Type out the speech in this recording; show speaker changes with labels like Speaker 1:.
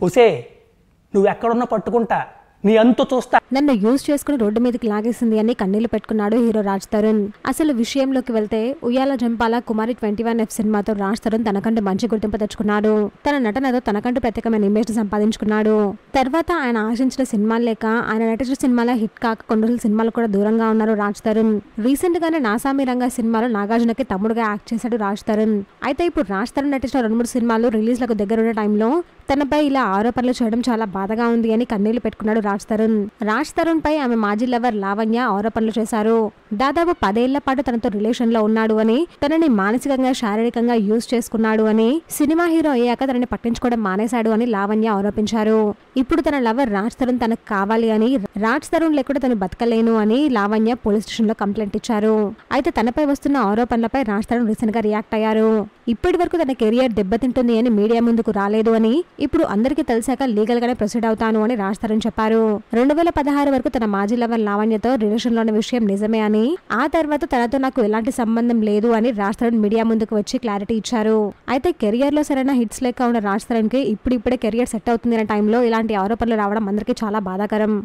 Speaker 1: ఒసే నువ్వెక్కడున్నా పట్టుకుంటా, నీ అంతు చూస్తా.
Speaker 2: నన్ను యూజ్ చేసుకుని రోడ్డు మీదకి లాగేసింది అని కన్నీళ్లు పెట్టుకున్నాడు హీరో రాజ్ తరుణ్. అసలు విషయంలోకి వెళ్తే ఉయ్యాల జంపాల కుమారి 21F సినిమాతో రాజ్ తరుణ్ తనకంటూ మంచి గుర్తింపు తెచ్చుకున్నాడు. తన నటనతో తనకంటూ ప్రత్యేకమైన ఇమేజ్ సంపాదించుకున్నాడు. తర్వాత ఆయన ఆశించిన సినిమాలు లేక ఆయన నటించిన సినిమాల హిట్ కాక కొన్ని రోజుల సినిమాలు కూడా దూరంగా ఉన్నారు రాజ్ తరుణ్. రీసెంట్ గానే నాసామి రంగా సినిమాలో నాగార్జునకి తమ్ముడుగా యాక్ట్ చేశాడు రాజ్ తరుణ్. అయితే ఇప్పుడు రాజ్ తరుణ్ నటించిన 2-3 సినిమాలు రిలీజ్ లకు దగ్గరున్న టైంలో తనపై ఇలా ఆరోపణలు చేయడం చాలా బాధగా ఉంది అని కన్నీళ్లు పెట్టుకున్నాడు రాజ్ తరుణ్. రాజ్ తరుణ్ పై ఆమె మాజీ లవర్ లావణ్య ఆరోపణలు చేశారు. దాదాపు 10 ఏళ్ల పాటు తనతో రిలేషన్ లో ఉన్నాడు అని, తనని మానసికంగా శారీరకంగా యూజ్ చేసుకున్నాడు అని, సినిమా హీరో అయ్యాక తనని పట్టించుకోవడం మానేశాడు అని లావణ్య ఆరోపించారు. ఇప్పుడు తన లవర్ రాజ్ తరుణ్ తనకు కావాలి అని, రాజ్ తరుణ్ లేకుండా తను బతకలేను అని లావణ్య పోలీస్ స్టేషన్ లో కంప్లైంట్ ఇచ్చారు. అయితే తనపై వస్తున్న ఆరోపణలపై రాజ్ తరుణ్ రీసెంట్ గా రియాక్ట్ అయ్యారు. ఇప్పటి వరకు తన కెరియర్ దెబ్బతింటుంది అని మీడియా ముందుకు రాలేదు అని, ఇప్పుడు అందరికీ తెలిసాక లీగల్ గానే ప్రొసీడ్ అవుతాను అని రాజ్ తరుణ్ చెప్పారు. 2016 వరకు తన మాజీ లవర్ లావణ్యతో రిలేషన్ లోని విషయం నిజమే అని, ఆ తర్వాత తనతో నాకు ఎలాంటి సంబంధం లేదు అని రాజ్ తరుణ్ మీడియా ముందుకు వచ్చి క్లారిటీ ఇచ్చారు. అయితే కెరియర్ లో సరైన హిట్స్ లేక ఉన్న రాజ్ తరుణ్ కి ఇప్పుడిప్పుడే కెరియర్ సెట్ అవుతుంది అనే టైంలో ఇలాంటి ఆరోపణలు రావడం అందరికీ చాలా బాధాకరం.